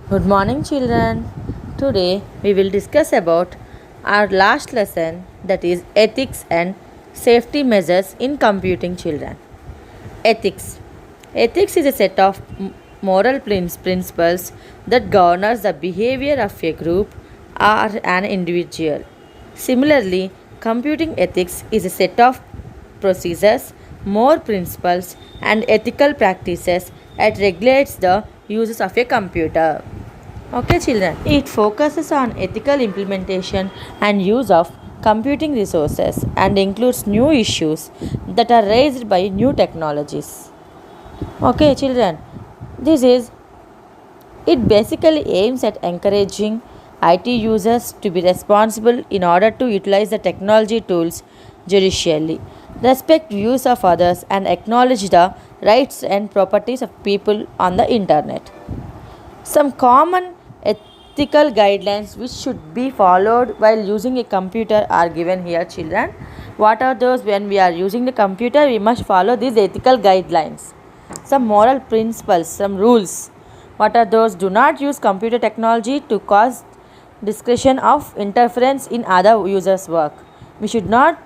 Good morning, children. Today we will discuss about our last lesson, that is ethics and safety measures in computing children. Ethics. Ethics is a set of moral principles that governs the behavior of a group or an individual. Similarly, computing ethics is a set of procedures, more principles, and ethical practices that regulates the uses of a computer. Okay, children. It focuses on ethical implementation and use of computing resources and includes new issues that are raised by new technologies. Okay, children. This is it basically aims at encouraging IT users to be responsible in order to utilize the technology tools judicially, respect views of others, and acknowledge the rights and properties of people on the internet. Some common ethical guidelines which should be followed while using a computer are given here, children. What are those? When we are using the computer, we must follow these ethical guidelines. Some moral principles, some rules. What are those? Do not use computer technology to cause discretion of interference in other users' work. We should not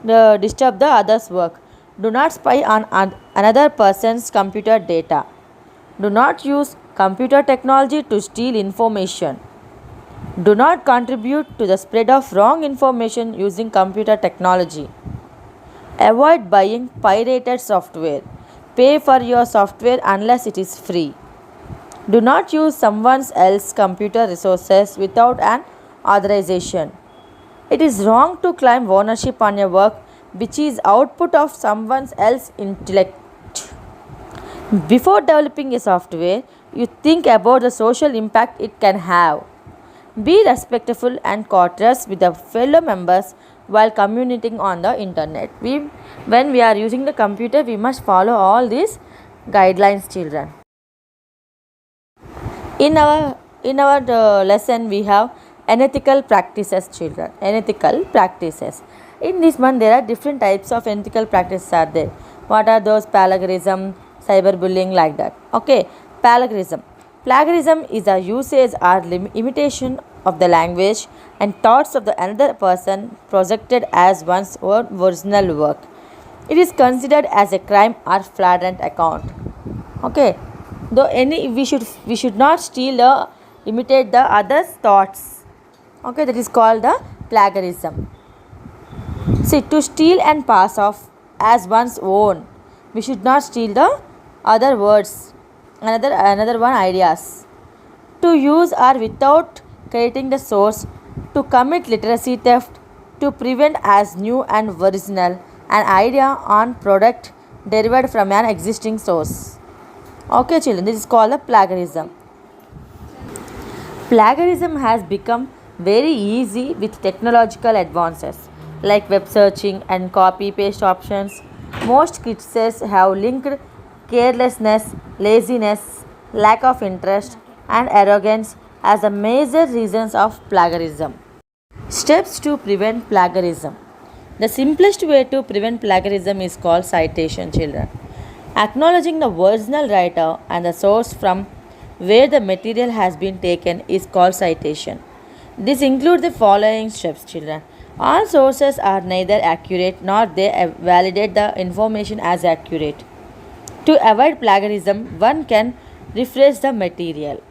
disturb the others' work. Do not spy on another person's computer data. Do not use computer technology to steal information. Do not contribute to the spread of wrong information using computer technology. Avoid buying pirated software. Pay for your software unless it is free. Do not use someone else's computer resources without an authorization. It is wrong to claim ownership on your work which is output of someone else's intellect. Before developing a software, you think about the social impact it can have. Be respectful and courteous with the fellow members while communicating on the internet. When we are using the computer, we must follow all these guidelines, children. In our lesson, we have unethical practices, children. Unethical practices. In this one, there are different types of unethical practices are there. What are those? Plagiarism, cyberbullying, like that. Okay, plagiarism. Plagiarism is a usage or imitation of the language and thoughts of the another person projected as one's own original work. It is considered as a crime or fraudulent account. Okay, though we should not steal or imitate the other's thoughts. Okay, that is called the plagiarism. See, to steal and pass off as one's own, we should not steal the other words, another one ideas. To use or without crediting the source, to commit literacy theft, to prevent as new and original an idea on product derived from an existing source. Okay, children, this is called the plagiarism. Plagiarism has become very easy with technological advances like web searching and copy paste options. Most critics have linked carelessness, laziness, lack of interest, and arrogance as the major reasons of plagiarism. Steps to prevent plagiarism. The simplest way to prevent plagiarism is called citation, children. Acknowledging the original writer and the source from where the material has been taken is called citation. This includes the following steps, children. All sources are neither accurate nor they validate the information as accurate. To avoid plagiarism, one can rephrase the material.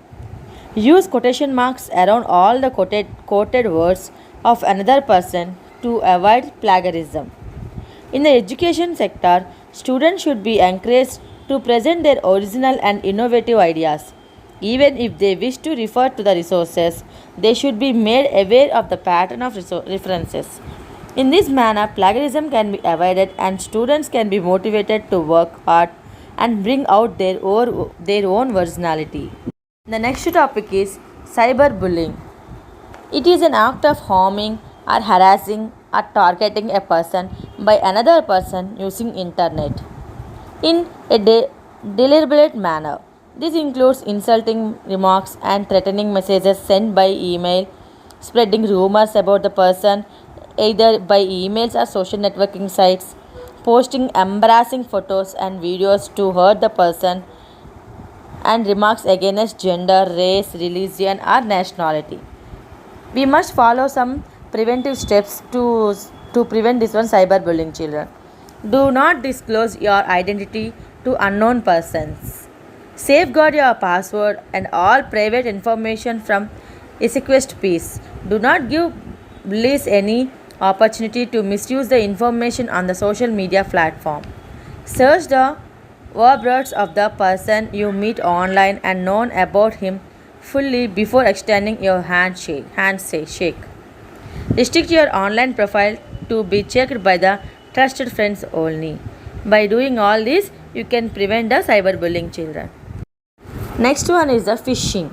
Use quotation marks around all the quoted words of another person to avoid plagiarism. In the education sector, students should be encouraged to present their original and innovative ideas. Even if they wish to refer to the resources, they should be made aware of the pattern of references. In this manner, plagiarism can be avoided and students can be motivated to work hard and bring out their own originality. The next topic is cyberbullying. It is an act of harming or harassing or targeting a person by another person using internet in a deliberate manner. This includes insulting remarks and threatening messages sent by email, spreading rumors about the person either by emails or social networking sites, posting embarrassing photos and videos to hurt the person, and remarks against gender, race, religion, or nationality. We must follow some preventive steps to prevent this one cyberbullying children. Do not disclose your identity to unknown persons. Safeguard your password and all private information from a sequestered piece. Do not give bullies any opportunity to misuse the information on the social media platform. Search the whereabouts of the person you meet online and know about him fully before extending your handshake. Restrict your online profile to be checked by the trusted friends only. By doing all this, you can prevent the cyberbullying children. Next one is the phishing.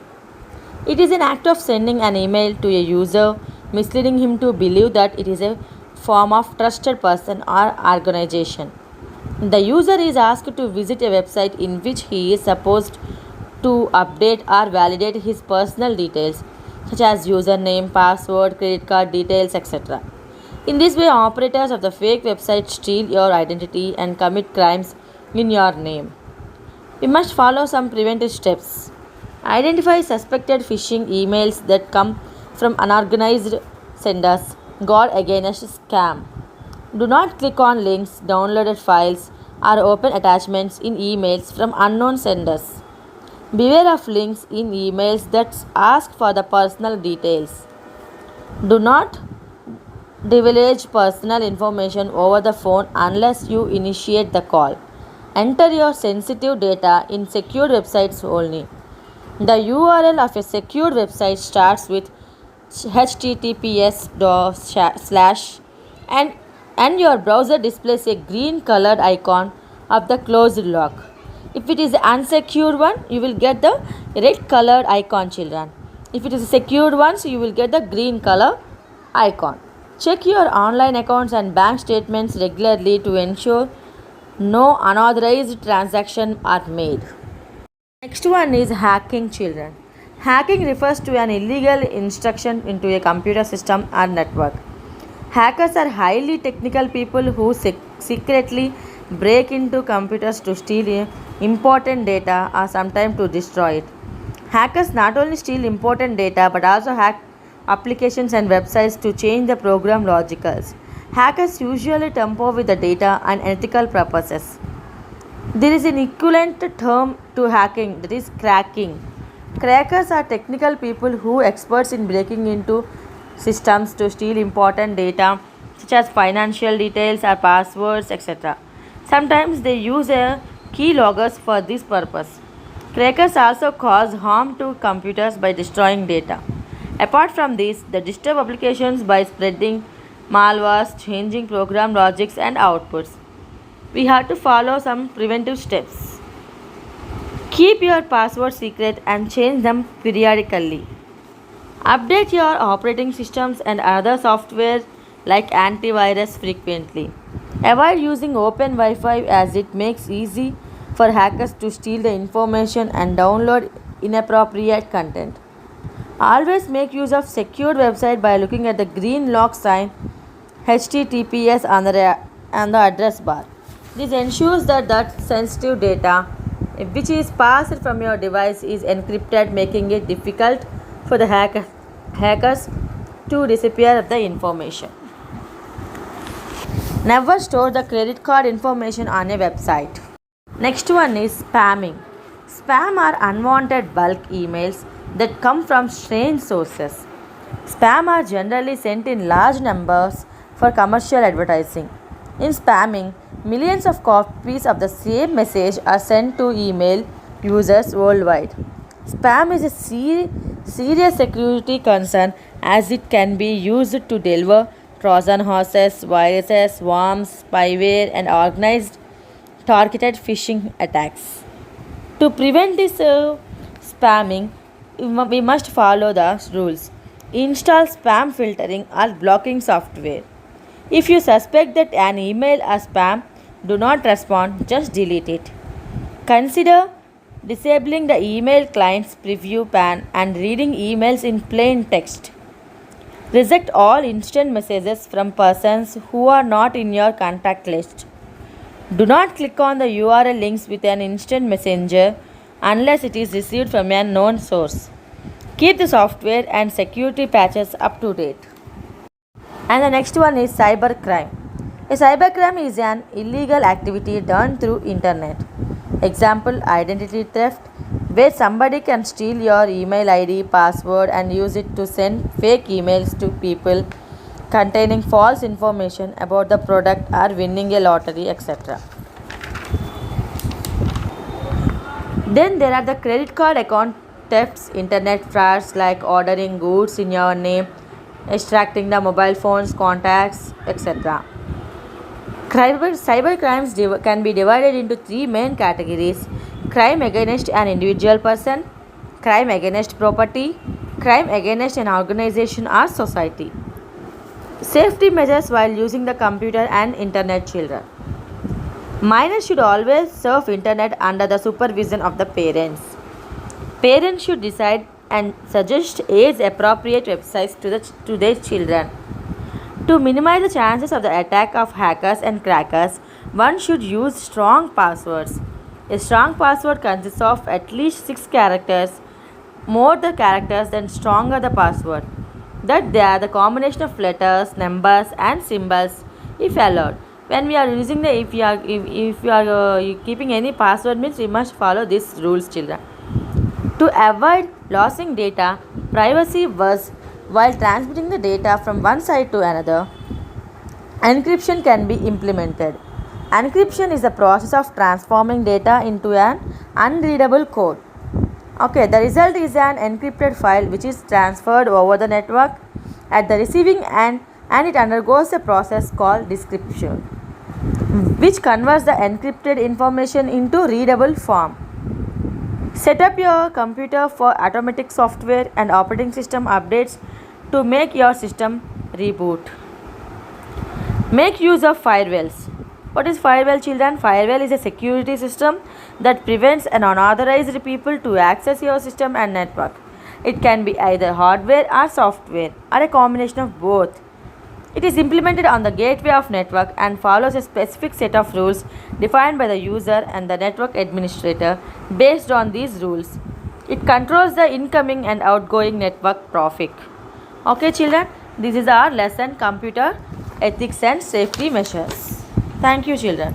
It is an act of sending an email to a user, misleading him to believe that it is a form of trusted person or organization. The user is asked to visit a website in which he is supposed to update or validate his personal details such as username, password, credit card details, etc. In this way, operators of the fake website steal your identity and commit crimes in your name. We must follow some preventive steps. Identify suspected phishing emails that come from unorganized senders. Guard against scam. Do not click on links, downloaded files, or open attachments in emails from unknown senders. Beware of links in emails that ask for the personal details. Do not divulge personal information over the phone unless you initiate the call. Enter your sensitive data in secured websites only. The URL of a secured website starts with https slash and your browser displays a green colored icon of the closed log. If it is an unsecured one, you will get the red colored icon, children. If it is a secured one, so you will get the green color icon. Check your online accounts and bank statements regularly to ensure no unauthorized transactions are made. Next one is hacking, children. Hacking refers to an illegal intrusion into a computer system or network. Hackers are highly technical people who secretly break into computers to steal important data or sometimes to destroy it. Hackers not only steal important data but also hack applications and websites to change the program logicals. Hackers usually tamper with the data and ethical purposes. There is an equivalent term to hacking, that is cracking. Crackers are technical people who are experts in breaking into systems to steal important data such as financial details or passwords, etc. Sometimes they use a keyloggers for this purpose. Crackers also cause harm to computers by destroying data. Apart from this, they disturb applications by spreading malwares, changing program logics and outputs. We have to follow some preventive steps. Keep your password secret and change them periodically. Update your operating systems and other software like antivirus frequently. Avoid using open Wi-Fi as it makes easy for hackers to steal the information and download inappropriate content. Always make use of secured website by looking at the green lock sign HTTPS on the address bar. This ensures that sensitive data which is passed from your device is encrypted, making it difficult for the hackers to disappear the information. Never store the credit card information on a website. Next one is spamming. Spam are unwanted bulk emails that come from strange sources. Spam are generally sent in large numbers for commercial advertising. In spamming, millions of copies of the same message are sent to email users worldwide. Spam is a serious security concern as it can be used to deliver Trojan horses, viruses, worms, spyware, and organized targeted phishing attacks. To prevent this spamming, we must follow the rules. Install spam filtering or blocking software. If you suspect that an email is spam, do not respond, just delete it. Consider disabling the email client's preview pane and reading emails in plain text. Reject all instant messages from persons who are not in your contact list. Do not click on the URL links with an instant messenger unless it is received from a known source. Keep the software and security patches up to date. And the next one is cybercrime. A cybercrime is an illegal activity done through internet. Example, identity theft, where somebody can steal your email ID, password and use it to send fake emails to people containing false information about the product or winning a lottery, etc. Then there are the credit card account thefts, internet frauds like ordering goods in your name, extracting the mobile phones, contacts, etc. Cyber crimes can be divided into three main categories: crime against an individual person, crime against property, crime against an organization or society. Safety measures while using the computer and internet. Children, minors should always surf internet under the supervision of the parents. Parents should decide and suggest age appropriate websites to their children. To minimize the chances of the attack of hackers and crackers, one should use strong passwords. A strong password consists of at least 6 characters. More the characters, then stronger the password. That they are the combination of letters, numbers, and symbols, if allowed. When we are using the if you are keeping any password, means we must follow these rules, children. To avoid losing data, privacy was while transmitting the data from one side to another, encryption can be implemented. Encryption is the process of transforming data into an unreadable code. Okay, the result is an encrypted file which is transferred over the network at the receiving end, and it undergoes a process called decryption, which converts the encrypted information into readable form. Set up your computer for automatic software and operating system updates to make your system reboot. Make use of firewalls. What is firewall, children? Firewall is a security system that prevents an unauthorized people to access your system and network. It can be either hardware or software or a combination of both. It is implemented on the gateway of network and follows a specific set of rules defined by the user and the network administrator. Based on these rules, it controls the incoming and outgoing network traffic. Okay, children, this is our lesson, computer ethics and safety measures. Thank you, children.